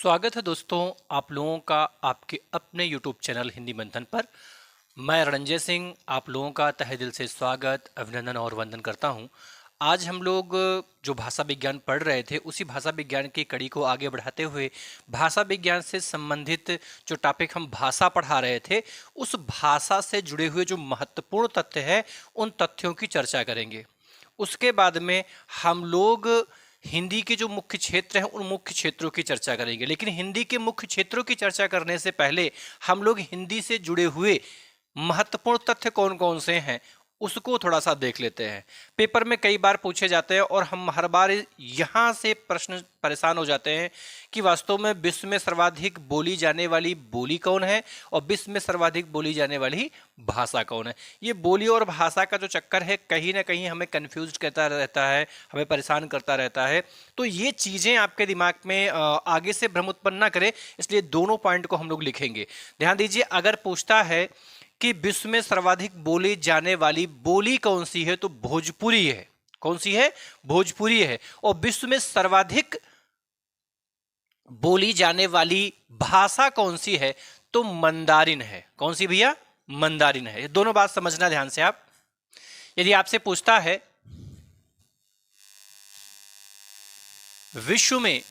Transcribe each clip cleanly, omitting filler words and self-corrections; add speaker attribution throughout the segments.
Speaker 1: स्वागत है दोस्तों आप लोगों का आपके अपने YouTube चैनल हिंदी मंथन पर। मैं रणजय सिंह आप लोगों का तहे दिल से स्वागत अभिनंदन और वंदन करता हूं। आज हम लोग जो भाषा विज्ञान पढ़ रहे थे उसी भाषा विज्ञान की कड़ी को आगे बढ़ाते हुए भाषा विज्ञान से संबंधित जो टॉपिक हम भाषा पढ़ा रहे थे उस भाषा से जुड़े हुए जो महत्वपूर्ण तथ्य है उन तथ्यों की चर्चा करेंगे। उसके बाद में हम लोग हिंदी के जो मुख्य क्षेत्र हैं उन मुख्य क्षेत्रों की चर्चा करेंगे। लेकिन हिंदी के मुख्य क्षेत्रों की चर्चा करने से पहले हम लोग हिंदी से जुड़े हुए महत्वपूर्ण तथ्य कौन कौन से हैं उसको थोड़ा सा देख लेते हैं। पेपर में कई बार पूछे जाते हैं और हम हर बार यहाँ से प्रश्न परेशान हो जाते हैं कि वास्तव में विश्व में सर्वाधिक बोली जाने वाली बोली कौन है और विश्व में सर्वाधिक बोली जाने वाली भाषा कौन है। ये बोली और भाषा का जो चक्कर है कहीं ना कहीं हमें कंफ्यूज करता रहता है, हमें परेशान करता रहता है। तो ये चीज़ें आपके दिमाग में आगे से भ्रम उत्पन्न ना करें, इसलिए दोनों पॉइंट को हम लोग लिखेंगे। ध्यान दीजिए, अगर पूछता है कि विश्व में सर्वाधिक बोली जाने वाली बोली कौन सी है तो भोजपुरी है। कौन सी है? भोजपुरी है। और विश्व में सर्वाधिक बोली जाने वाली भाषा कौन सी है तो मंदारिन है। कौन सी भैया? मंदारिन है। ये दोनों बात समझना ध्यान से आप। यदि आपसे पूछता है विश्व में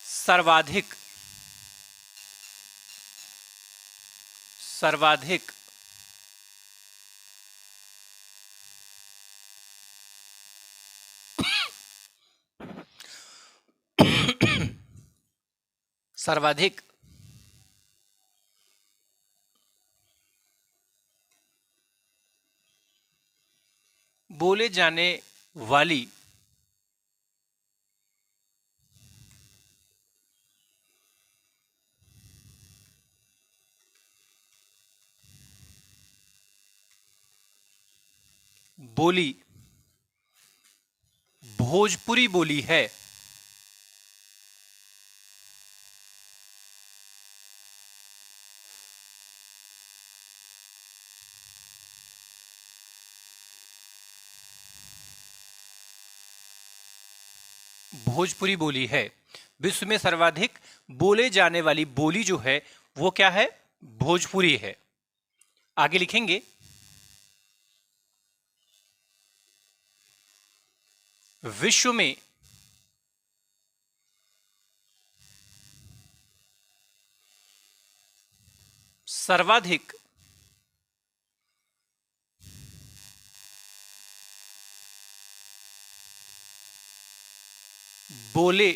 Speaker 1: सर्वाधिक सर्वाधिक बोले जाने वाली बोली भोजपुरी बोली है। भोजपुरी बोली है। विश्व में सर्वाधिक बोले जाने वाली बोली जो है वो क्या है? भोजपुरी है। आगे लिखेंगे विश्व में सर्वाधिक बोले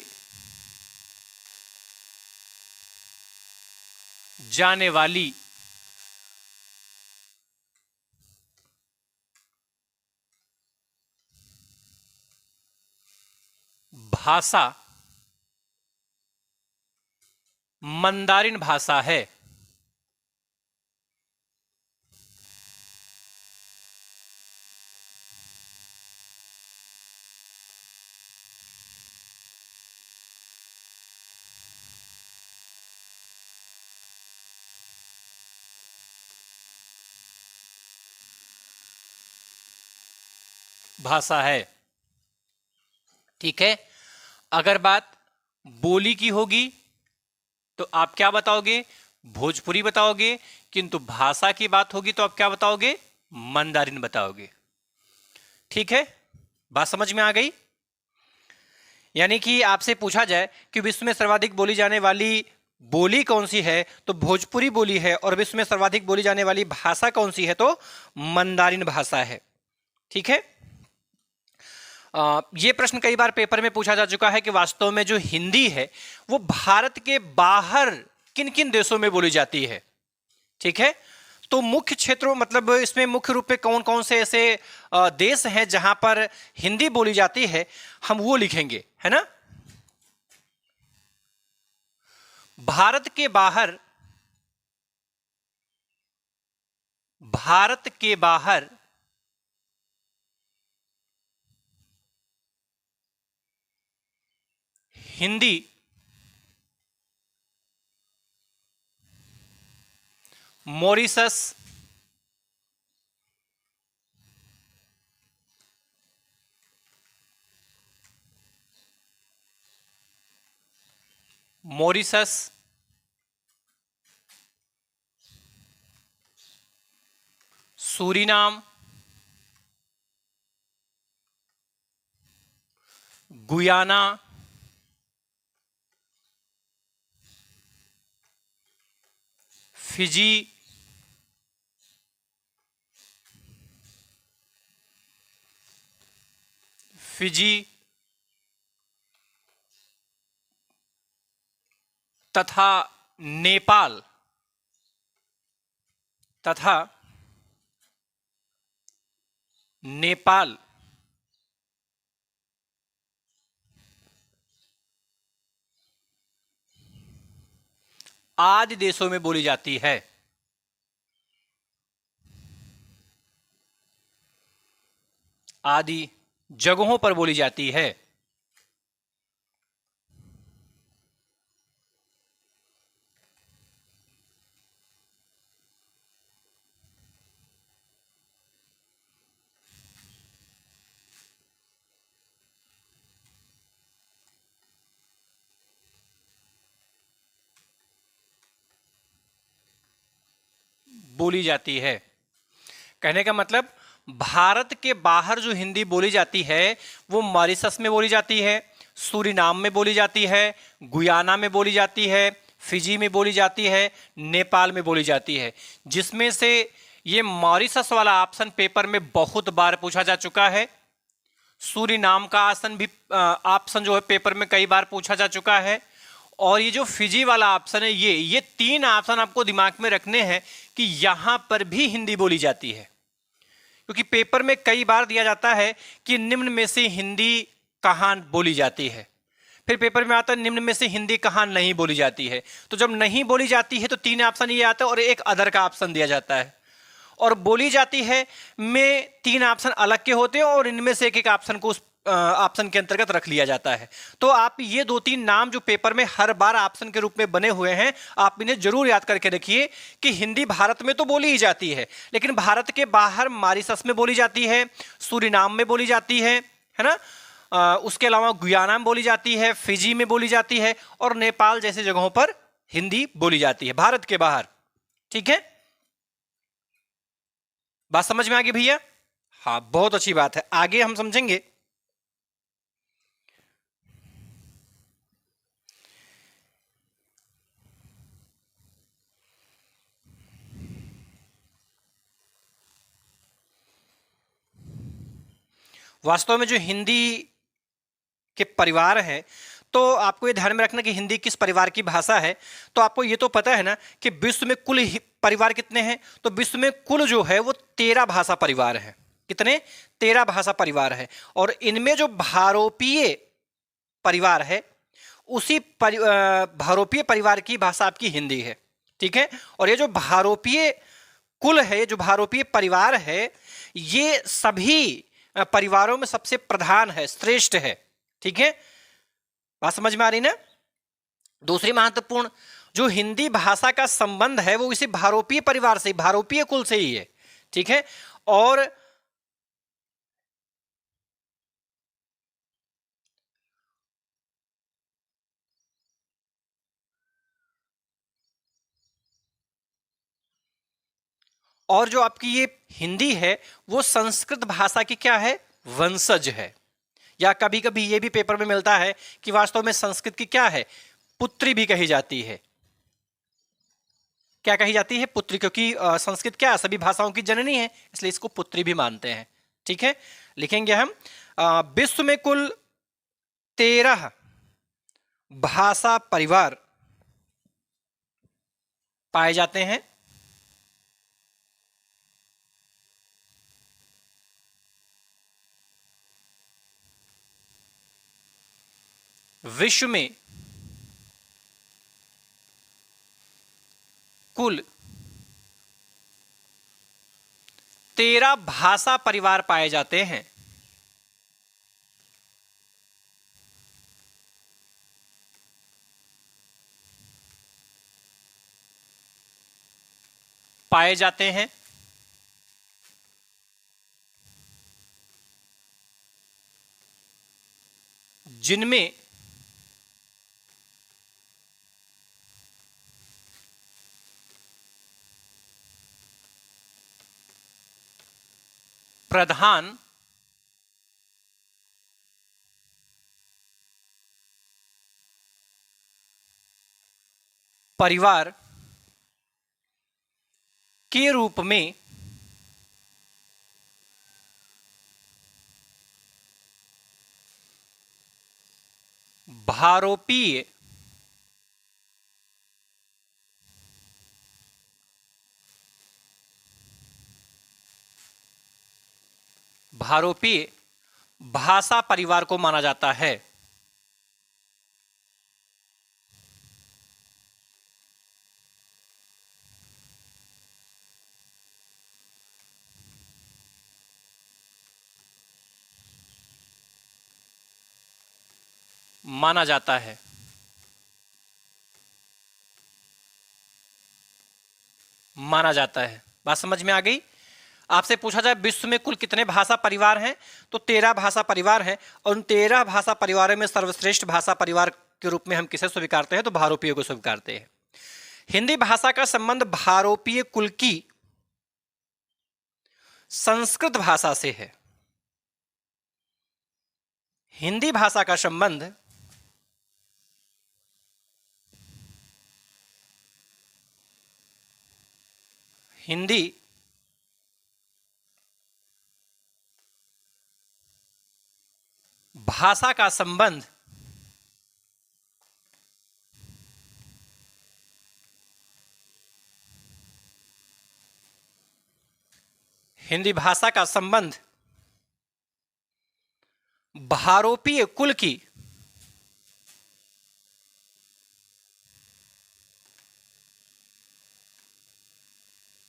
Speaker 1: जाने वाली भाषा मंदारिन भाषा है। भाषा है। ठीक है। अगर बात बोली की होगी तो आप क्या बताओगे? भोजपुरी बताओगे। किंतु भाषा की बात होगी तो आप क्या बताओगे? मंदारिन बताओगे। ठीक है, बात समझ में आ गई? यानी कि आपसे पूछा जाए कि विश्व में सर्वाधिक बोली जाने वाली बोली कौन सी है तो भोजपुरी बोली है, और विश्व में सर्वाधिक बोली जाने वाली भाषा कौन सी है तो मंदारिन भाषा है। ठीक है। ये प्रश्न कई बार पेपर में पूछा जा चुका है कि वास्तव में जो हिंदी है वो भारत के बाहर किन किन देशों में बोली जाती है। ठीक है, तो मुख्य क्षेत्रों मतलब इसमें मुख्य रूप से कौन कौन से ऐसे देश हैं जहां पर हिंदी बोली जाती है, हम वो लिखेंगे, है ना। भारत के बाहर Hindi Mauritius, Mauritius, Suriname, Guyana, Fiji, Fiji तथा नेपाल तथा नेपाल आदि देशों में बोली जाती है। आदि जगहों पर बोली जाती है। बोली जाती है कहने का मतलब भारत के बाहर जो हिंदी बोली जाती है वो मॉरिशस में बोली जाती है, सूरीनाम में बोली जाती है, गुयाना में बोली जाती है, फिजी में बोली जाती है, नेपाल में बोली जाती है। जिसमें से ये मॉरिशस वाला ऑप्शन पेपर में बहुत बार पूछा जा चुका है। सूरीनाम का ऑप्शन जो है पेपर में कई बार पूछा जा चुका है। और ये जो फिजी वाला ऑप्शन है ये तीन ऑप्शन आपको दिमाग में रखने हैं कि यहां पर भी हिंदी बोली जाती है, क्योंकि पेपर में कई बार दिया जाता है कि निम्न में से हिंदी कहां बोली जाती है, फिर पेपर में आता है निम्न में से हिंदी कहां नहीं बोली जाती है। तो जब नहीं बोली जाती है तो तीन ऑप्शन ये आता है और एक अदर का ऑप्शन दिया जाता है, और बोली जाती है में तीन ऑप्शन अलग के होते हैं और इनमें से एक ऑप्शन को उस ऑप्शन के अंतर्गत रख लिया जाता है। तो आप ये दो तीन नाम जो पेपर में हर बार ऑप्शन के रूप में बने हुए हैं, आप इन्हें जरूर याद करके रखिए कि हिंदी भारत में तो बोली ही जाती है, लेकिन भारत के बाहर मॉरिशस में बोली जाती है, सूरीनाम में बोली जाती है ना, उसके अलावा गुयाना में बोली जाती है, फिजी में बोली जाती है और नेपाल जैसे जगहों पर हिंदी बोली जाती है भारत के बाहर। ठीक है, बात समझ में आ गई भैया? हाँ, बहुत अच्छी बात है। आगे हम समझेंगे वास्तव में जो हिंदी के परिवार है, तो आपको ये ध्यान में रखना कि हिंदी किस परिवार की भाषा है। तो आपको ये तो पता है ना कि विश्व में कुल परिवार कितने हैं, तो विश्व में कुल जो है वो 13 भाषा परिवार है। कितने? 13 भाषा परिवार है। और इनमें जो भारोपीय परिवार है उसी भारोपीय परिवार की भाषा आपकी हिंदी है। ठीक है, और ये जो भारोपीय कुल है, जो भारोपीय परिवार है, ये सभी परिवारों में सबसे प्रधान है, श्रेष्ठ है। ठीक है, बात समझ में आ रही ना? दूसरी महत्वपूर्ण जो हिंदी भाषा का संबंध है वो इसी भारोपीय परिवार से, भारोपीय कुल से ही है। ठीक है, और जो आपकी ये हिंदी है वो संस्कृत भाषा की क्या है? वंशज है। या कभी कभी ये भी पेपर में मिलता है कि वास्तव में संस्कृत की क्या है? पुत्री भी कही जाती है। क्या कही जाती है? पुत्री, क्योंकि संस्कृत क्या है? सभी भाषाओं की जननी है, इसलिए इसको पुत्री भी मानते हैं। ठीक है, लिखेंगे हम विश्व में कुल 13 भाषा परिवार पाए जाते हैं। विश्व में कुल 13 भाषा परिवार पाए जाते हैं। पाए जाते हैं जिनमें प्रधान परिवार के रूप में भारोपीय भाषा परिवार को माना जाता है। माना जाता है। माना जाता है। बात समझ में आ गई? आपसे पूछा जाए विश्व में कुल कितने भाषा परिवार हैं, तो 13 भाषा परिवार हैं, और उन 13 भाषा परिवारों में सर्वश्रेष्ठ भाषा परिवार के रूप में हम किसे स्वीकारते हैं, तो भारोपीय को स्वीकारते हैं। हिंदी भाषा का संबंध भारोपीय कुल की संस्कृत भाषा से है। हिंदी भाषा का संबंध हिंदी भाषा का संबंध हिंदी भाषा का संबंध भारोपीय कुल की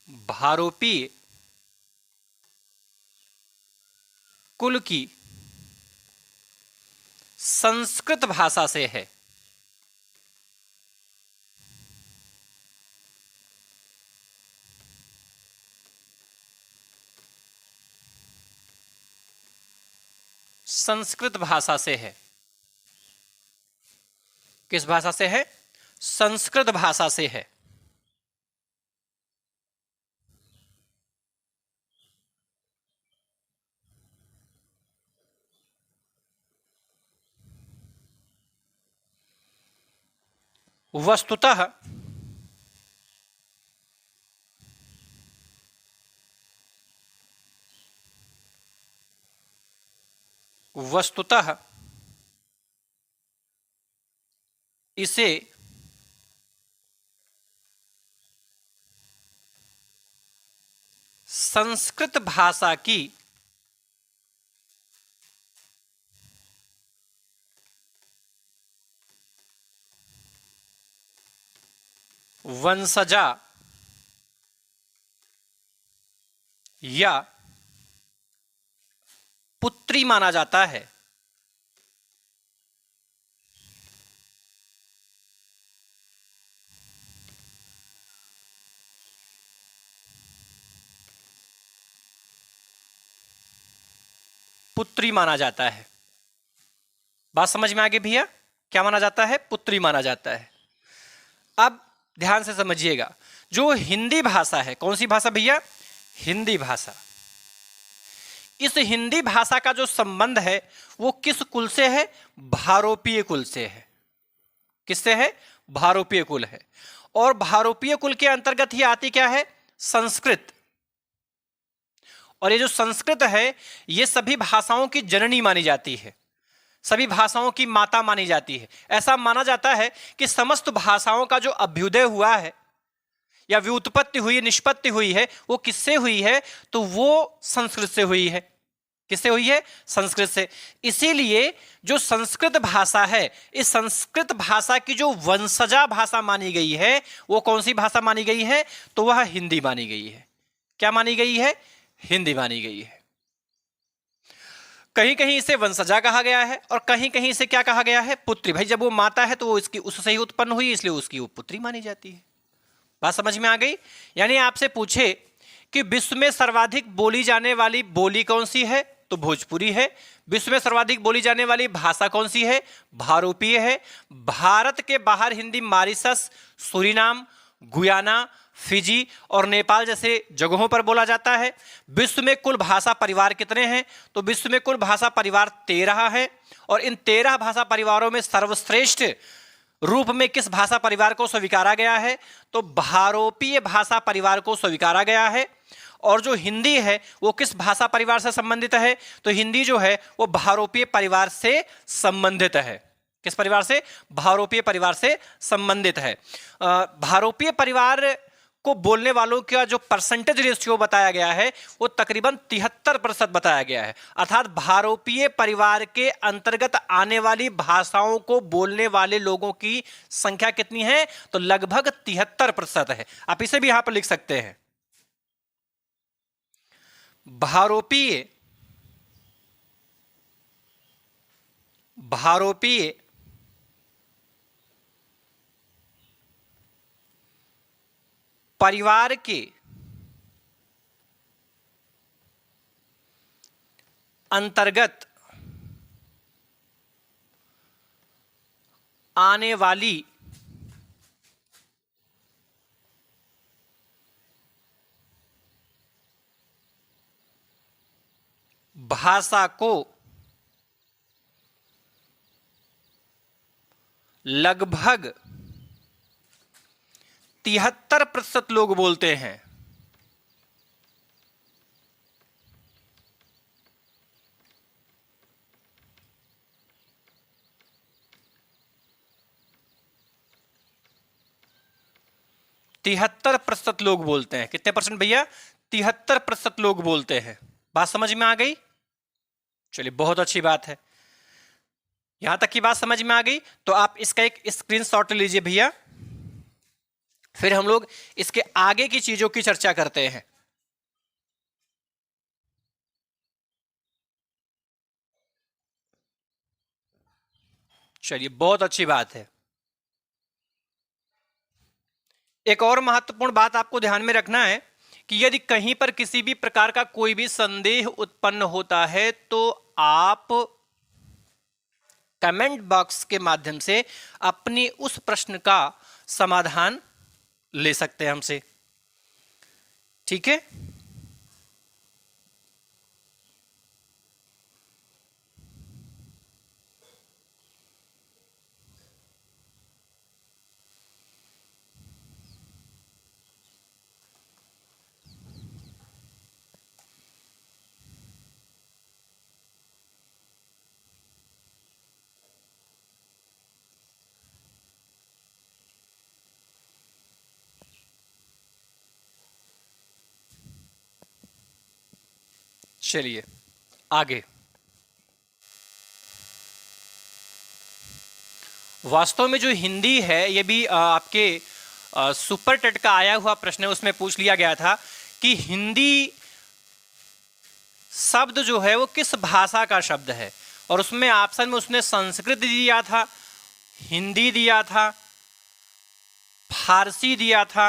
Speaker 1: भारोपीय कुल की संस्कृत भाषा से है। संस्कृत भाषा से है। किस भाषा से है? संस्कृत भाषा से है। वस्तुतः इसे संस्कृत भाषा की वंशजा या पुत्री माना जाता है। पुत्री माना जाता है। बात समझ में आ गई भैया? क्या माना जाता है? पुत्री माना जाता है। अब ध्यान से समझिएगा, जो हिंदी भाषा है, कौन सी भाषा भैया? हिंदी भाषा। इस हिंदी भाषा का जो संबंध है वो किस कुल से है? भारोपीय कुल से है। किससे है? भारोपीय कुल है। और भारोपीय कुल के अंतर्गत ही आती क्या है? संस्कृत। और ये जो संस्कृत है ये सभी भाषाओं की जननी मानी जाती है, सभी भाषाओं की माता मानी जाती है। ऐसा माना जाता है कि समस्त भाषाओं का जो अभ्युदय हुआ है या व्युत्पत्ति हुई, निष्पत्ति हुई है, वो किससे हुई है? तो वो संस्कृत से हुई है। किससे हुई है? संस्कृत से। इसीलिए जो संस्कृत भाषा है, इस संस्कृत भाषा की जो वंशजा भाषा मानी गई है वो कौन सी भाषा मानी गई है? तो वह हिंदी मानी गई है। क्या मानी गई है? हिंदी मानी गई है। कहीं कहीं इसे वंशजा कहा गया है और कहीं कहीं इसे क्या कहा गया है? पुत्री। भाई जब वो माता है तो वो इसकी उससे ही उत्पन्न हुई, इसलिए उसकी वो पुत्री मानी जाती है। बात समझ में आ गई? यानी आपसे पूछे कि विश्व में सर्वाधिक बोली जाने वाली बोली कौन सी है? तो भोजपुरी है। विश्व में सर्वाधिक बोली जाने वाली भाषा कौन सी है? भारोपीय है। भारत के बाहर Hindi Mauritius, Suriname, Guyana, Fiji और नेपाल जैसे जगहों पर बोला जाता है। विश्व में कुल भाषा परिवार कितने हैं? तो विश्व में कुल भाषा परिवार 13 है और इन 13 भाषा परिवारों में सर्वश्रेष्ठ रूप में किस भाषा परिवार को स्वीकारा गया है? तो भारोपीय भाषा परिवार को स्वीकारा गया है। और जो हिंदी है वो किस भाषा परिवार से संबंधित है? तो हिंदी जो है वो भारोपीय परिवार से संबंधित है। किस परिवार से? भारोपीय परिवार से संबंधित है। भारोपीय परिवार को बोलने वालों का जो परसेंटेज रेशियो बताया गया है वो तकरीबन 73% बताया गया है। अर्थात भारोपीय परिवार के अंतर्गत आने वाली भाषाओं को बोलने वाले लोगों की संख्या कितनी है? तो लगभग 73% है। आप इसे भी यहां पर लिख सकते हैं। भारोपीय परिवार के अंतर्गत आने वाली भाषा को लगभग 73% लोग बोलते हैं। तिहत्तर प्रतिशत लोग बोलते हैं। कितने परसेंट भैया? 73% लोग बोलते हैं। बात समझ में आ गई? चलिए, बहुत अच्छी बात है। यहां तक की बात समझ में आ गई तो आप इसका एक स्क्रीनशॉट लीजिए भैया, फिर हम लोग इसके आगे की चीजों की चर्चा करते हैं। चलिए, बहुत अच्छी बात है। एक और महत्वपूर्ण बात आपको ध्यान में रखना है कि यदि कहीं पर किसी भी प्रकार का कोई भी संदेह उत्पन्न होता है तो आप कमेंट बॉक्स के माध्यम से अपनी उस प्रश्न का समाधान ले सकते हैं हमसे। ठीक है? चलिए आगे। वास्तव में जो हिंदी है ये भी आपके सुपर टेट का आया हुआ प्रश्न है, उसमें पूछ लिया गया था कि हिंदी शब्द जो है वो किस भाषा का शब्द है, और उसमें ऑप्शन में उसने संस्कृत दिया था, हिंदी दिया था, फारसी दिया था,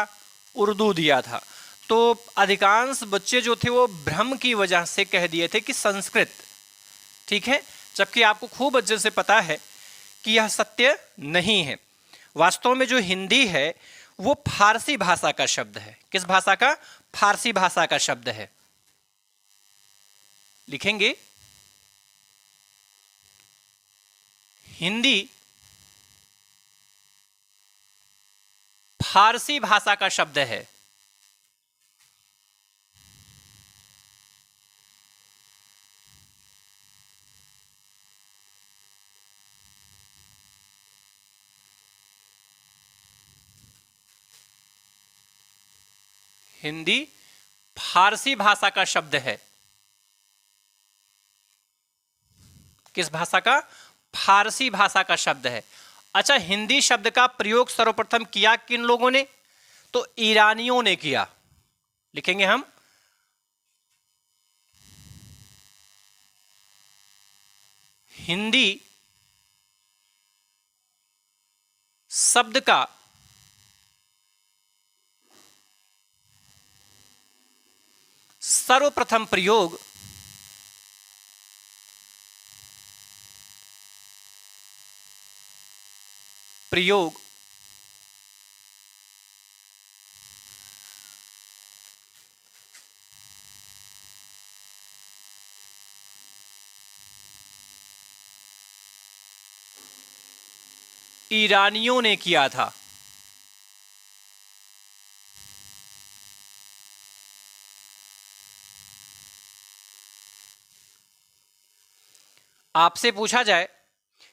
Speaker 1: उर्दू दिया था। तो अधिकांश बच्चे जो थे वो भ्रम की वजह से कह दिए थे कि संस्कृत। ठीक है? जबकि आपको खूब अच्छे से पता है कि यह सत्य नहीं है। वास्तव में जो हिंदी है वो फारसी भाषा का शब्द है। किस भाषा का? फारसी भाषा का शब्द है। लिखेंगे हिंदी फारसी भाषा का शब्द है। हिंदी फारसी भाषा का शब्द है। किस भाषा का? फारसी भाषा का शब्द है। अच्छा, हिंदी शब्द का प्रयोग सर्वप्रथम किया किन लोगों ने? तो ईरानियों ने किया। लिखेंगे हम हिंदी शब्द का सर्वप्रथम प्रयोग ईरानियों ने किया था। आपसे पूछा जाए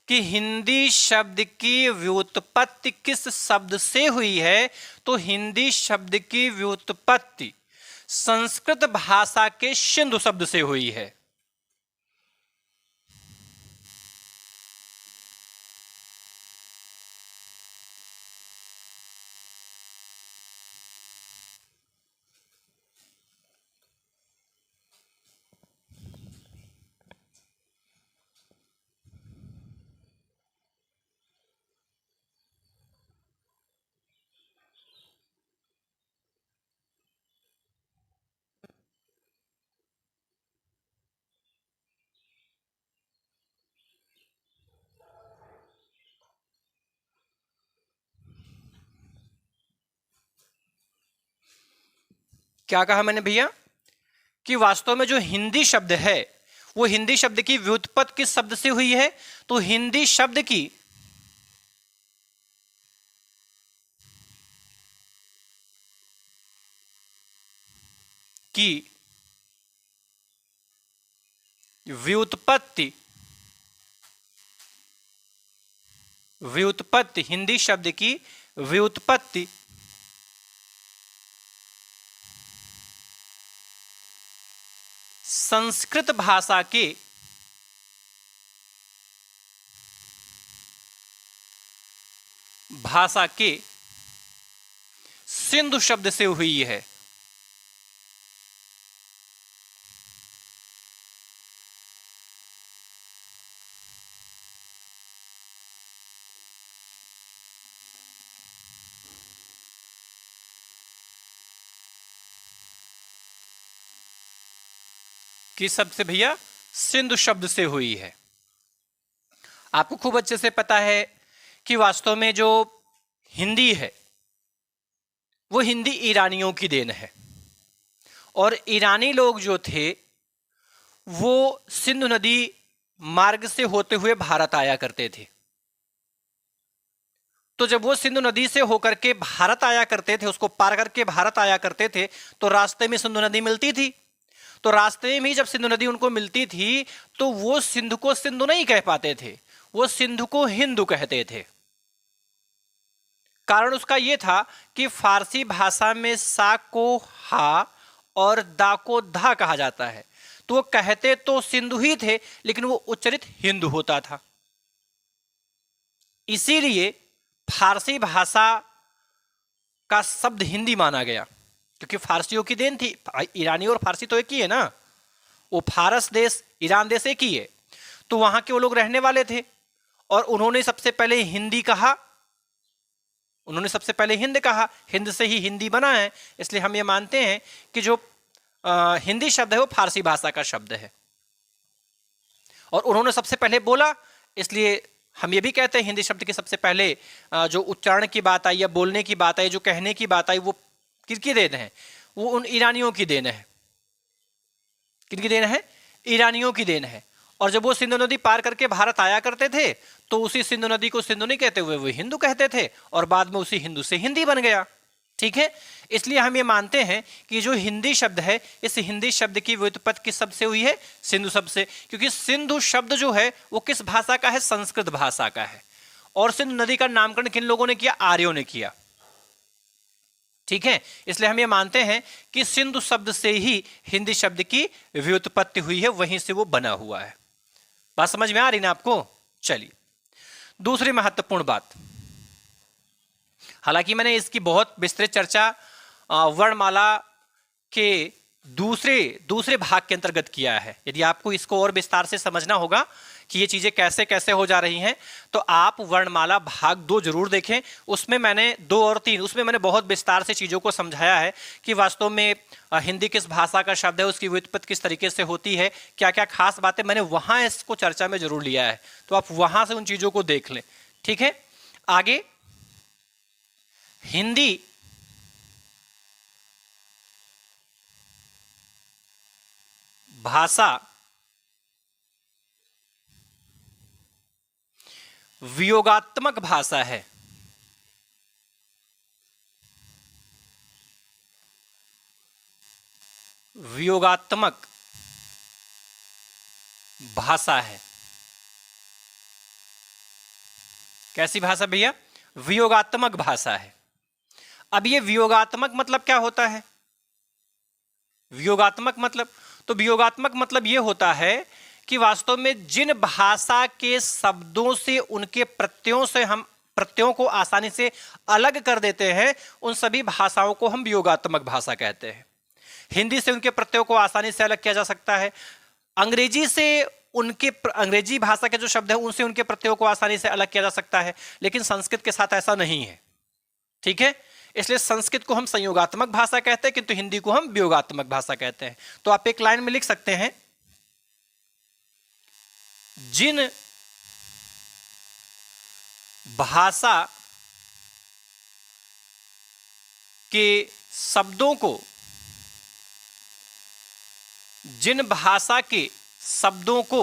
Speaker 1: कि हिंदी शब्द की व्युत्पत्ति किस शब्द से हुई है, तो हिंदी शब्द की व्युत्पत्ति संस्कृत भाषा के सिंधु शब्द से हुई है। क्या कहा मैंने भैया कि वास्तव में जो हिंदी शब्द है वो हिंदी शब्द की व्युत्पत्ति किस शब्द से हुई है, तो हिंदी शब्द की व्युत्पत्ति व्युत्पत्ति हिंदी शब्द की व्युत्पत्ति संस्कृत भाषा के सिंधु शब्द से हुई है। किस शब्द से भैया? सिंधु शब्द से हुई है। आपको खूब अच्छे से पता है कि वास्तव में जो हिंदी है वो हिंदी ईरानियों की देन है, और ईरानी लोग जो थे वो सिंधु नदी मार्ग से होते हुए भारत आया करते थे। तो जब वो सिंधु नदी से होकर के भारत आया करते थे, उसको पार करके भारत आया करते थे, तो रास्ते में सिंधु नदी मिलती थी। तो रास्ते में ही जब सिंधु नदी उनको मिलती थी तो वो सिंधु को सिंधु नहीं कह पाते थे, वो सिंधु को हिंदू कहते थे। कारण उसका यह था कि फारसी भाषा में सा को हा और दा को धा कहा जाता है, तो वो कहते तो सिंधु ही थे लेकिन वो उच्चरित हिंदू होता था। इसीलिए फारसी भाषा का शब्द हिंदी माना गया, क्योंकि फारसियों की देन थी। ईरानी और फारसी तो एक ही है ना, वो फारस देश ईरान देश एक ही है, तो वहां के वो लोग रहने वाले थे और उन्होंने सबसे पहले हिंदी कहा, उन्होंने सबसे पहले हिंद कहा, हिंद से ही हिंदी बना है। इसलिए हम ये मानते हैं कि जो हिंदी शब्द है वो फारसी भाषा का शब्द है और उन्होंने सबसे पहले बोला, इसलिए हम ये भी कहते हैं हिंदी शब्द के सबसे पहले जो उच्चारण की बात आई या बोलने की बात आई, जो कहने की बात आई, वो किसकी देन है? वो उन ईरानियों की देन है। किनकी देन है? ईरानियों की देन है। और जब वो सिंधु नदी पार करके भारत आया करते थे तो उसी सिंधु नदी को सिंधु नहीं कहते हुए वो हिंदू कहते थे और बाद में उसी हिंदू से हिंदी बन गया। ठीक है, इसलिए हम ये मानते हैं कि जो हिंदी शब्द है, इस हिंदी शब्द की व्युत्पत्ति किस शब्द से हुई है? सिंधु शब्द से, क्योंकि सिंधु शब्द जो है वो किस भाषा का है? संस्कृत भाषा का है। और सिंधु नदी का नामकरण किन लोगों ने किया? आर्यों ने किया। ठीक है, इसलिए हम ये मानते हैं कि सिंधु शब्द से ही हिंदी शब्द की व्युत्पत्ति हुई है, वहीं से वो बना हुआ है। बात समझ में आ रही ना आपको? चलिए, दूसरी महत्वपूर्ण बात, हालांकि मैंने इसकी बहुत विस्तृत चर्चा वर्णमाला के दूसरे भाग के अंतर्गत किया है। यदि आपको इसको और विस्तार से समझना होगा कि ये चीजें कैसे कैसे हो जा रही हैं, तो आप वर्णमाला भाग 2 जरूर देखें। उसमें मैंने 2 और 3 उसमें मैंने बहुत विस्तार से चीजों को समझाया है कि वास्तव में हिंदी किस भाषा का शब्द है, उसकी व्युत्पत्ति किस तरीके से होती है, क्या क्या खास बातें मैंने वहां इसको चर्चा में जरूर लिया है। तो आप वहां से उन चीजों को देख लें। ठीक है, आगे हिंदी भाषा वियोगात्मक भाषा है। वियोगात्मक भाषा है। कैसी भाषा भैया? वियोगात्मक भाषा है। अब ये वियोगात्मक मतलब क्या होता है? वियोगात्मक मतलब, तो वियोगात्मक मतलब ये होता है कि वास्तव में जिन भाषा के शब्दों से उनके प्रत्ययों से हम प्रत्ययों को आसानी से अलग कर देते हैं, उन सभी भाषाओं को हम वियोगात्मक भाषा कहते हैं। हिंदी से उनके प्रत्ययों को आसानी से अलग किया जा सकता है। अंग्रेजी से अंग्रेजी भाषा के जो शब्द हैं उनसे उनके प्रत्ययों को आसानी से अलग किया जा सकता है, लेकिन संस्कृत के साथ ऐसा नहीं है। ठीक है, इसलिए संस्कृत को हम संयोगात्मक भाषा कहते हैं, किंतु हिंदी को हम वियोगात्मक भाषा कहते हैं। तो आप एक लाइन में लिख सकते हैं, जिन भाषा के शब्दों को जिन भाषा के शब्दों को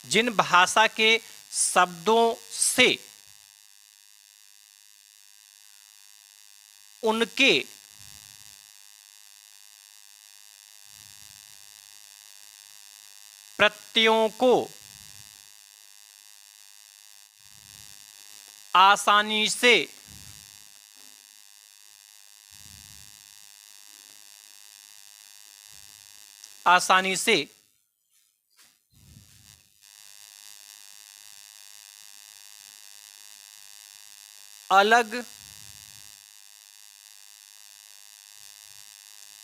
Speaker 1: जिन भाषा के शब्दों से उनके प्रत्ययों को आसानी से अलग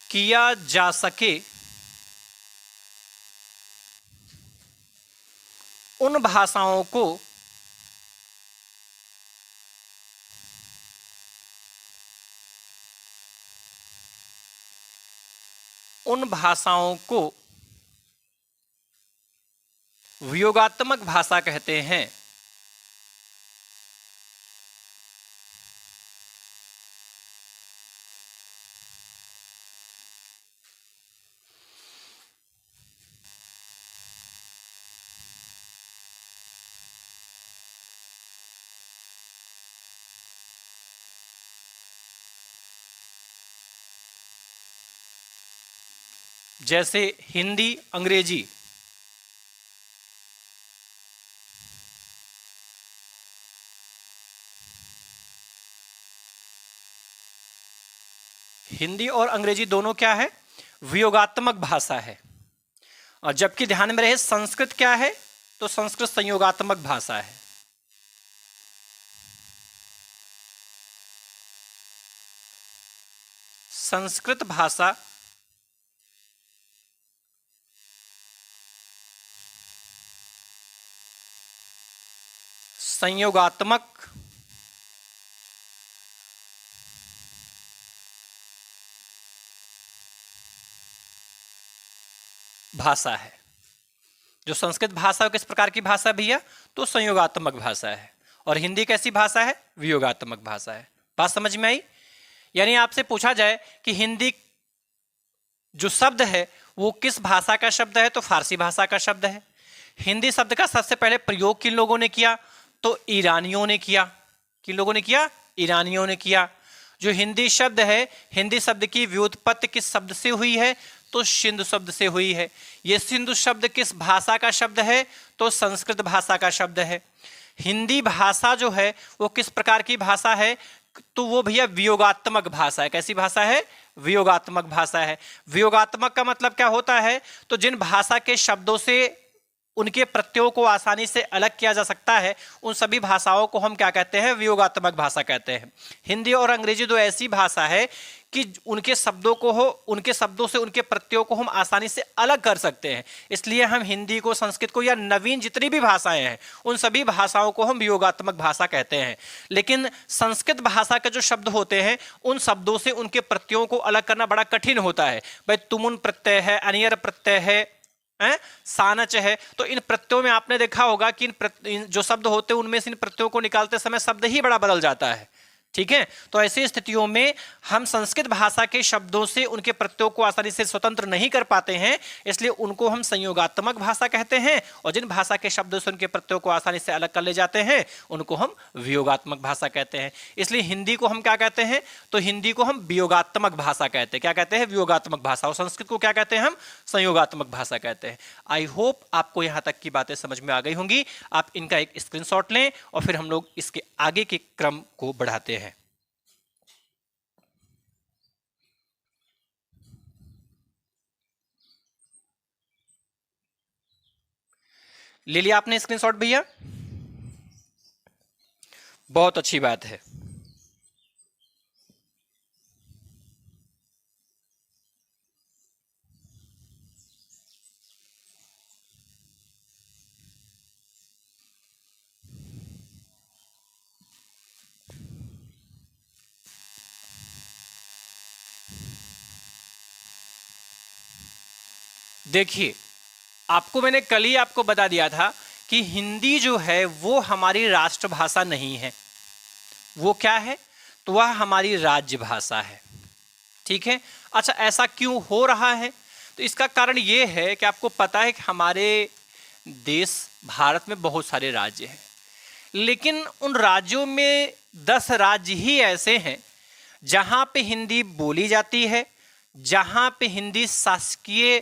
Speaker 1: किया जा सके, उन भाषाओं को वियोगात्मक भाषा कहते हैं। जैसे हिंदी, अंग्रेजी। हिंदी और अंग्रेजी दोनों क्या है? वियोगात्मक भाषा है। और जबकि ध्यान में रहे संस्कृत क्या है? तो संस्कृत संयोगात्मक भाषा है। संस्कृत भाषा संयोगात्मक भाषा है। जो संस्कृत भाषा किस प्रकार की भाषा भैया? तो संयोगात्मक भाषा है। और हिंदी कैसी भाषा है? वियोगात्मक भाषा है। बात समझ में आई? यानी आपसे पूछा जाए कि हिंदी जो शब्द है वो किस भाषा का शब्द है, तो फारसी भाषा का शब्द है। हिंदी शब्द का सबसे पहले प्रयोग किन लोगों ने किया? तो ईरानियों ने किया। किन लोगों ने किया? ईरानियों ने किया। जो हिंदी शब्द है, हिंदी शब्द की व्युत्पत्ति किस शब्द से हुई है? तो सिंधु शब्द से हुई है। ये सिंधु शब्द किस भाषा का शब्द है? तो संस्कृत भाषा का शब्द है। हिंदी भाषा जो है वो किस प्रकार की भाषा है? तो वो भैया वियोगात्मक भाषा है। कैसी भाषा है? वियोगात्मक भाषा है। वियोगात्मक का मतलब क्या होता है? तो जिन भाषा के शब्दों से उनके प्रत्ययों को आसानी से अलग किया जा सकता है, उन सभी भाषाओं को हम क्या कहते हैं? वियोगात्मक भाषा कहते हैं। हिंदी और अंग्रेजी दो ऐसी भाषा है कि उनके शब्दों से उनके प्रत्ययों को हम आसानी से अलग कर सकते हैं। इसलिए हम हिंदी को, संस्कृत को या नवीन जितनी भी भाषाएं हैं उन सभी भाषाओं को हम वियोगात्मक भाषा कहते हैं। लेकिन संस्कृत भाषा के जो शब्द होते हैं उन शब्दों से उनके प्रत्ययों को अलग करना बड़ा कठिन होता है। भाई तुमुन प्रत्यय है, अनियर प्रत्यय है, सानच है। तो इन प्रत्ययों में आपने देखा होगा कि इन जो शब्द होते हैं उनमें से इन प्रत्ययों को निकालते समय शब्द ही बड़ा बदल जाता है। ठीक है। तो ऐसी स्थितियों में हम संस्कृत भाषा के शब्दों से उनके प्रत्ययों को आसानी से स्वतंत्र नहीं कर पाते हैं, इसलिए उनको हम संयोगात्मक भाषा कहते हैं। और जिन भाषा के शब्दों से उनके प्रत्ययों को आसानी से अलग कर ले जाते हैं उनको हम वियोगात्मक भाषा कहते हैं। इसलिए हिंदी को हम क्या कहते हैं, तो हिंदी को हम वियोगात्मक भाषा कहते हैं। क्या कहते हैं? वियोगात्मक भाषा। और संस्कृत को क्या कहते हैं? हम संयोगात्मक भाषा कहते हैं। आई होप आपको यहां तक की बातें समझ में आ गई होंगी। आप इनका एक स्क्रीनशॉट लें और फिर हम लोग इसके आगे के क्रम को बढ़ाते हैं। ले लिया आपने स्क्रीनशॉट भैया? बहुत अच्छी बात है। देखिए, आपको मैंने कल ही आपको बता दिया था कि हिंदी जो है वो हमारी राष्ट्रभाषा नहीं है। वो क्या है? तो वह हमारी राज्य भाषा है। ठीक है। अच्छा, ऐसा क्यों हो रहा है? तो इसका कारण ये है कि आपको पता है कि हमारे देश भारत में बहुत सारे राज्य हैं, लेकिन उन राज्यों में 10 राज्य ही ऐसे हैं जहां पे हिंदी बोली जाती है, जहां पे हिंदी शासकीय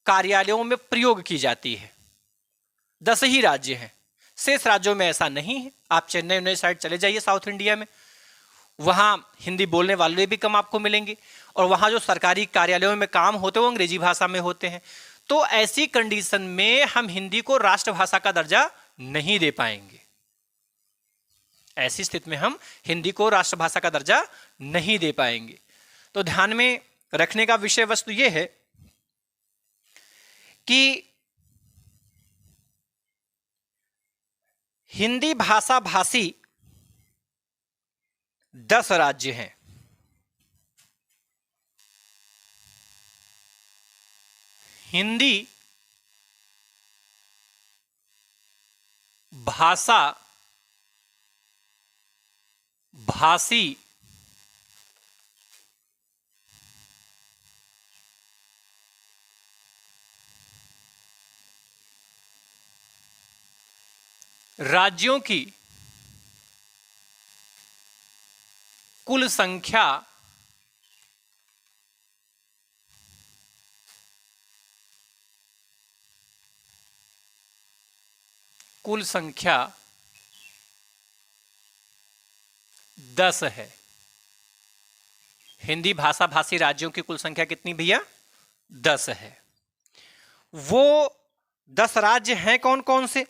Speaker 1: कार्यालयों में प्रयोग की जाती है। 10 ही राज्य हैं, शेष राज्यों में ऐसा नहीं है। आप चेन्नई उन्नई साइड चले जाइए साउथ इंडिया में, वहां हिंदी बोलने वाले भी कम आपको मिलेंगे, और वहां जो सरकारी कार्यालयों में काम होते हैं वो अंग्रेजी भाषा में होते हैं। तो ऐसी कंडीशन में हम हिंदी को राष्ट्रभाषा का दर्जा नहीं दे पाएंगे। ऐसी स्थिति में हम हिंदी को राष्ट्रभाषा का दर्जा नहीं दे पाएंगे। तो ध्यान में रखने का विषय वस्तु यह है कि हिंदी भाषा भाषी 10 राज्य हैं। हिंदी भाषा भाषी राज्यों की कुल संख्या कुल संख्या 10 है। हिंदी भाषा भाषी राज्यों की कुल संख्या कितनी भैया? 10 है। वो 10 राज्य हैं कौन कौन से?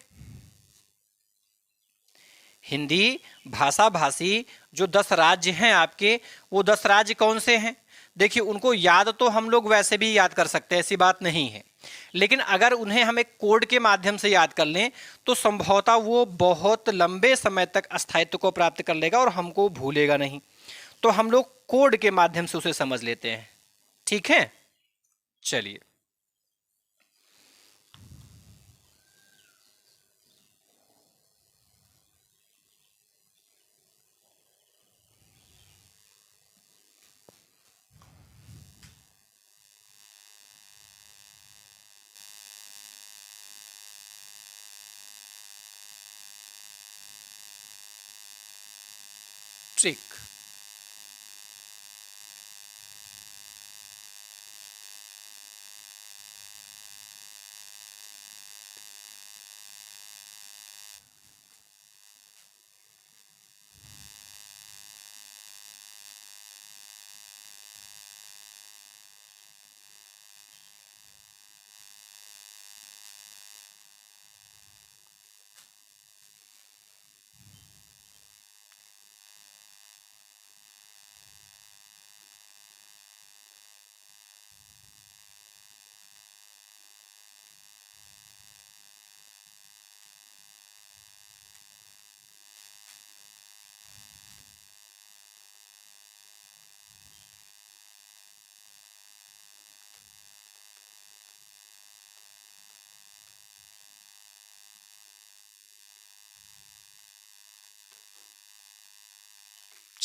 Speaker 1: हिंदी भाषा भाषी जो 10 राज्य हैं आपके, वो 10 राज्य कौन से हैं? देखिए, उनको याद तो हम लोग वैसे भी याद कर सकते हैं, ऐसी बात नहीं है, लेकिन अगर उन्हें हम एक कोड के माध्यम से याद कर लें तो संभवतः वो बहुत लंबे समय तक अस्थायित्व को प्राप्त कर लेगा और हमको भूलेगा नहीं। तो हम लोग कोड के माध्यम से उसे समझ लेते हैं। ठीक है, चलिए। ट्रिक।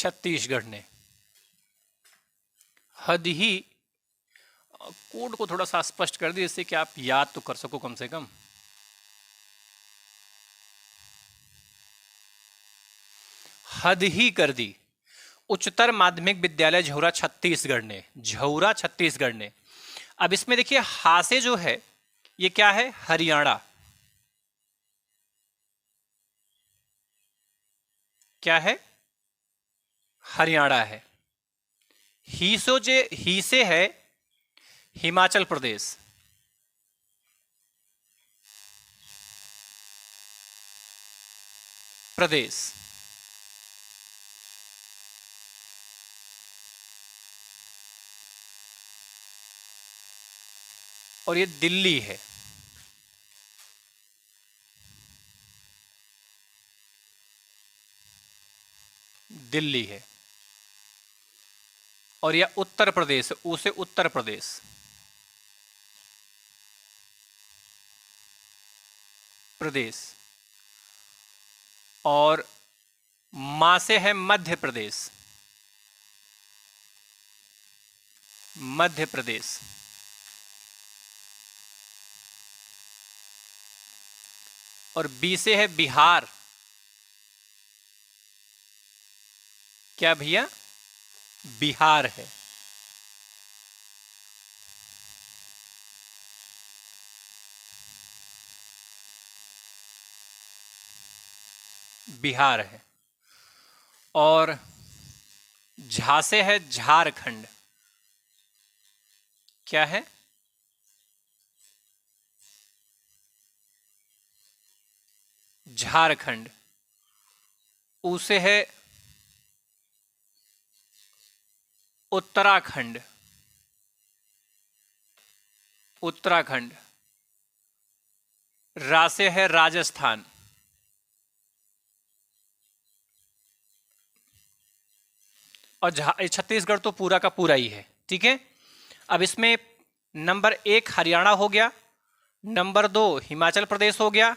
Speaker 1: छत्तीसगढ़ ने। हद ही, कोड को थोड़ा सा स्पष्ट कर दिए जिससे कि आप याद तो कर सको कम से कम। हद ही कर दी उच्चतर माध्यमिक विद्यालय झौरा छत्तीसगढ़ ने, झौरा छत्तीसगढ़ ने। अब इसमें देखिए हा से जो है ये क्या है, हरियाणा। क्या है, हरियाणा है। ही से है हिमाचल प्रदेश। प्रदेश और ये दिल्ली है। दिल्ली है और यह उत्तर प्रदेश, उसे उत्तर प्रदेश। प्रदेश और मा से है मध्य प्रदेश। मध्य प्रदेश और बी से है बिहार। क्या भैया, बिहार है। बिहार है और झा से है झारखंड। क्या है, झारखंड। ऊ से है उत्तराखंड। उत्तराखंड। रा से है राजस्थान। और छत्तीसगढ़ तो पूरा का पूरा ही है। ठीक है, अब इसमें नंबर 1 हरियाणा हो गया, नंबर 2 हिमाचल प्रदेश हो गया,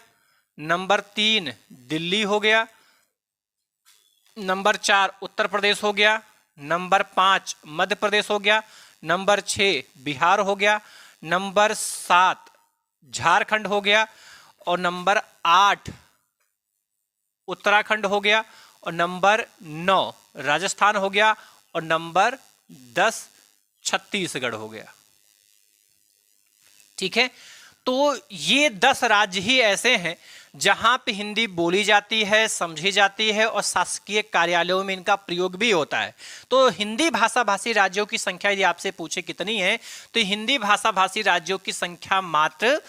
Speaker 1: नंबर 3 दिल्ली हो गया, नंबर 4 उत्तर प्रदेश हो गया, नंबर 5 मध्य प्रदेश हो गया, नंबर 6 बिहार हो गया, नंबर 7 झारखंड हो गया और नंबर 8 उत्तराखंड हो गया और नंबर 9 राजस्थान हो गया और नंबर 10 छत्तीसगढ़ हो गया। ठीक है, तो ये 10 राज्य ही ऐसे हैं जहां पे हिंदी बोली जाती है, समझी जाती है और शासकीय कार्यालयों में इनका प्रयोग भी होता है। तो हिंदी भाषा भाषी राज्यों की संख्या यदि आपसे पूछे कितनी है, तो हिंदी भाषा भाषी राज्यों की संख्या मात्र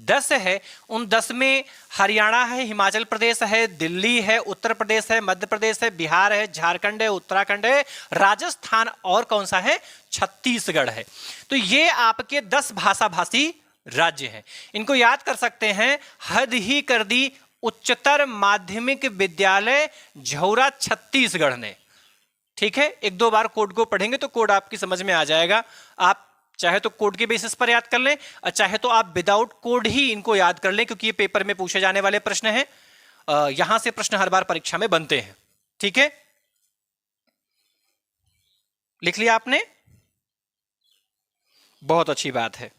Speaker 1: 10 है। उन 10 में हरियाणा है, हिमाचल प्रदेश है, दिल्ली है, उत्तर प्रदेश है, मध्य प्रदेश है, बिहार है, झारखंड है, उत्तराखंड है, राजस्थान और कौन सा है, छत्तीसगढ़ है। तो ये आपके 10 भाषा भाषी राज्य हैं। इनको याद कर सकते हैं। हद ही कर दी उच्चतर माध्यमिक विद्यालय झौरा छत्तीसगढ़ ने। ठीक है, एक दो बार कोड को पढ़ेंगे तो कोड आपकी समझ में आ जाएगा। आप चाहे तो कोड के बेसिस पर याद कर लें और चाहे तो आप विदाउट कोड ही इनको याद कर लें, क्योंकि ये पेपर में पूछे जाने वाले प्रश्न हैं। यहां से प्रश्न हर बार परीक्षा में बनते हैं। ठीक है, लिख लिया आपने, बहुत अच्छी बात है।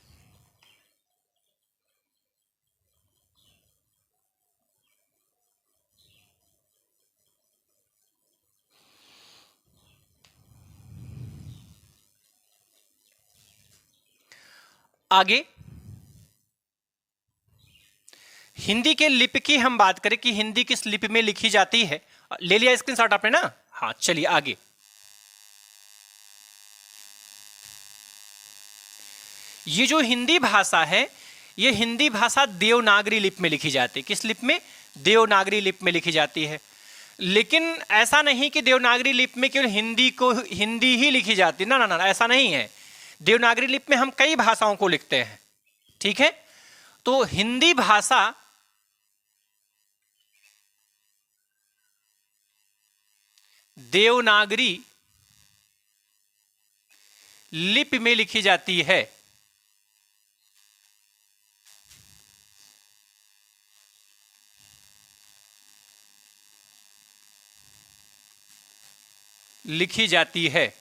Speaker 1: आगे हिंदी के लिपि की हम बात करें कि हिंदी किस लिपि में लिखी जाती है। ले लिया स्क्रीनशॉट आपने ना? हाँ, चलिए आगे। ये जो हिंदी भाषा है, ये हिंदी भाषा देवनागरी लिपि में लिखी जाती है। किस लिपि में? देवनागरी लिपि में लिखी जाती है। लेकिन ऐसा नहीं कि देवनागरी लिपि में केवल हिंदी ही लिखी जाती है। ना ना ना, ऐसा नहीं है। देवनागरी लिपि में हम कई भाषाओं को लिखते हैं। ठीक है, तो हिंदी भाषा देवनागरी लिपि में लिखी जाती है। लिखी जाती है।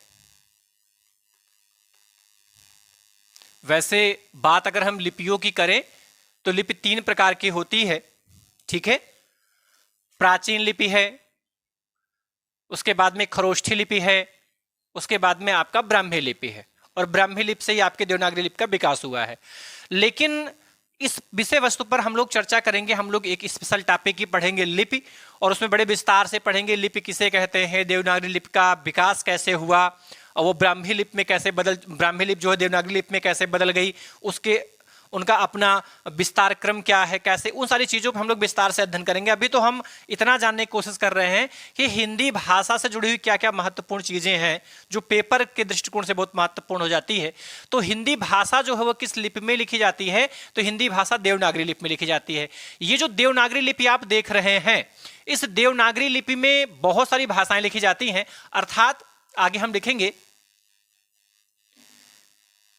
Speaker 1: वैसे बात अगर हम लिपियों की करें तो लिपि 3 प्रकार की होती है, ठीक है। प्राचीन लिपि है, उसके बाद में खरोष्ठी लिपि है, उसके बाद में आपका ब्राह्मी लिपि है, और ब्राह्मी लिपि से ही आपके देवनागरी लिपि का विकास हुआ है। लेकिन इस विषय वस्तु पर हम लोग चर्चा करेंगे, हम लोग एक स्पेशल टॉपिक ही पढ़ेंगे लिपि, और उसमें बड़े विस्तार से पढ़ेंगे लिपि किसे कहते हैं, देवनागरी लिपि का विकास कैसे हुआ, और वो ब्राह्मी लिपि में कैसे ब्राह्मी लिपि जो है देवनागरी लिपि में कैसे बदल गई, उसके उनका अपना विस्तार क्रम क्या है, कैसे, उन सारी चीज़ों पर हम लोग विस्तार से अध्ययन करेंगे। अभी तो हम इतना जानने की कोशिश कर रहे हैं कि हिंदी भाषा से जुड़ी हुई क्या क्या महत्वपूर्ण चीज़ें हैं जो पेपर के दृष्टिकोण से बहुत महत्वपूर्ण हो जाती है। तो हिंदी भाषा जो है वो किस लिपि में लिखी जाती है, तो हिंदी भाषा देवनागरी लिपि में लिखी जाती है। ये जो देवनागरी लिपि आप देख रहे हैं, इस देवनागरी लिपि में बहुत सारी भाषाएं लिखी जाती हैं, अर्थात आगे हम लिखेंगे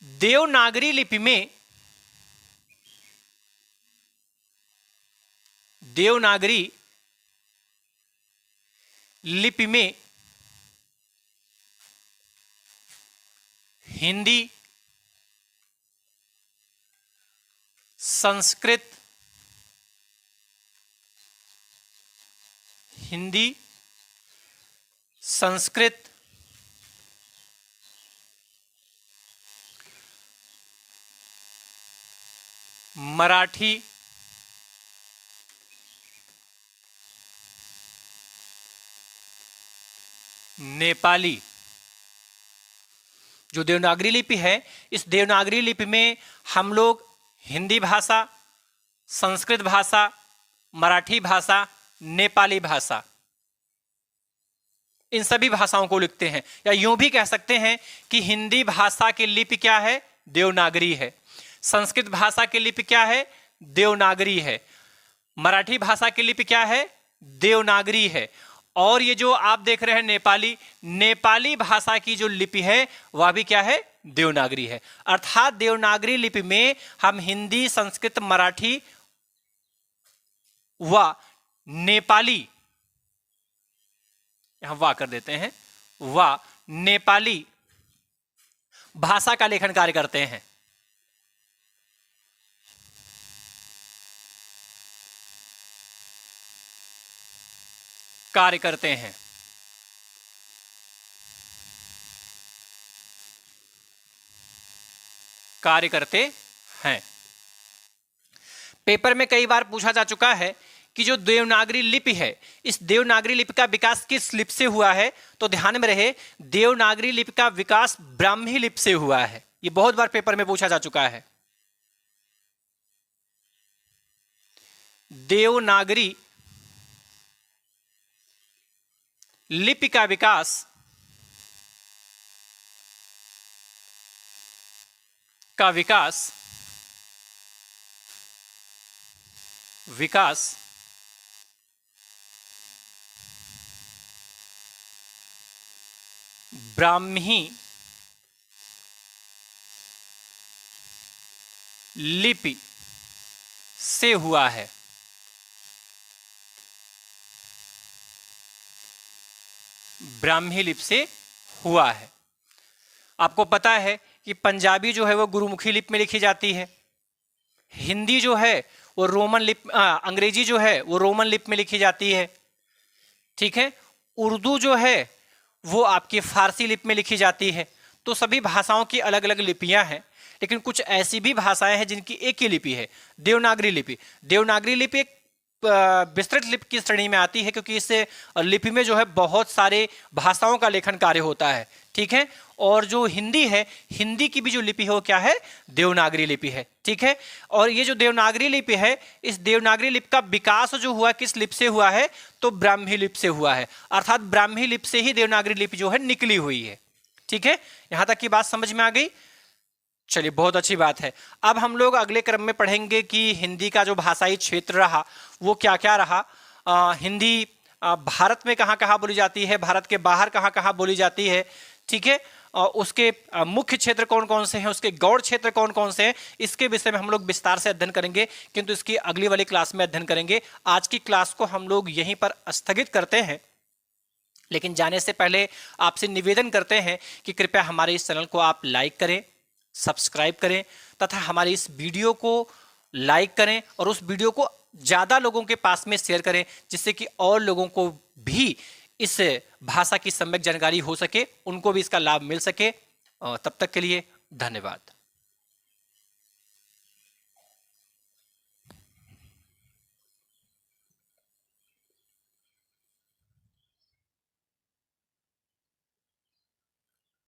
Speaker 1: देवनागरी लिपि में, देवनागरी लिपि में हिंदी, संस्कृत, हिंदी, संस्कृत, मराठी, नेपाली, जो देवनागरी लिपि है, इस देवनागरी लिपि में हम लोग हिंदी भाषा, संस्कृत भाषा, मराठी भाषा, नेपाली भाषा, इन सभी भाषाओं को लिखते हैं। या यूं भी कह सकते हैं कि हिंदी भाषा की लिपि क्या है, देवनागरी है। संस्कृत भाषा की लिपि क्या है, देवनागरी है। मराठी भाषा की लिपि क्या है, देवनागरी है। और ये जो आप देख रहे हैं नेपाली, नेपाली भाषा की जो लिपि है वह भी क्या है, देवनागरी है। अर्थात देवनागरी लिपि में हम हिंदी, संस्कृत, मराठी व नेपाली, यहां वाह कर देते हैं, व नेपाली भाषा का लेखन कार्य करते हैं। कार्य करते हैं। कार्य करते हैं। पेपर में कई बार पूछा जा चुका है कि जो देवनागरी लिपि है, इस देवनागरी लिपि का विकास किस लिपि से हुआ है, तो ध्यान में रहे देवनागरी लिपि का विकास ब्राह्मी लिपि से हुआ है। ये बहुत बार पेपर में पूछा जा चुका है। देवनागरी लिपि का विकास ब्राह्मी लिपि से हुआ है। ब्राह्मी लिपि से हुआ है। आपको पता है कि पंजाबी जो है वो गुरुमुखी लिपि में लिखी जाती है, हिंदी जो है वो रोमन लिपि, अंग्रेजी जो है वो रोमन लिपि में लिखी जाती है, ठीक है। उर्दू जो है वो आपकी फारसी लिपि में लिखी जाती है। तो सभी भाषाओं की अलग अलग लिपियां हैं, लेकिन कुछ ऐसी भी भाषाएं हैं जिनकी एक ही लिपि है, देवनागरी लिपि। देवनागरी लिपि एक विस्तृत लिपि की श्रेणी में आती है, क्योंकि इस लिपि में जो है बहुत सारे भाषाओं का लेखन कार्य होता है, ठीक है। और जो हिंदी है, हिंदी की भी जो लिपि है वो क्या है, देवनागरी लिपि है, ठीक है। और ये जो देवनागरी लिपि है, इस देवनागरी लिपि का विकास जो हुआ किस लिपि से हुआ है, तो ब्राह्मी लिपि से हुआ है। अर्थात ब्राह्मी लिपि से ही देवनागरी लिपि जो है निकली हुई है, ठीक है। यहां तक की बात समझ में आ गई। चलिए, बहुत अच्छी बात है। अब हम लोग अगले क्रम में पढ़ेंगे कि हिंदी का जो भाषाई क्षेत्र रहा वो क्या क्या रहा। हिंदी भारत में कहाँ कहाँ बोली जाती है, भारत के बाहर कहाँ कहाँ बोली जाती है, ठीक है। उसके मुख्य क्षेत्र कौन कौन से हैं, उसके गौड़ क्षेत्र कौन कौन से हैं, इसके विषय में हम लोग विस्तार से अध्ययन करेंगे, किंतु इसकी अगली वाली क्लास में अध्ययन करेंगे। आज की क्लास को हम लोग यहीं पर स्थगित करते हैं। लेकिन जाने से पहले आपसे निवेदन करते हैं कि कृपया हमारे इस चैनल को आप लाइक करें, सब्सक्राइब करें तथा हमारी इस वीडियो को लाइक करें और उस वीडियो को ज़्यादा लोगों के पास में शेयर करें, जिससे कि और लोगों को भी इस भाषा की सम्यक जानकारी हो सके, उनको भी इसका लाभ मिल सके। तब तक के लिए धन्यवाद।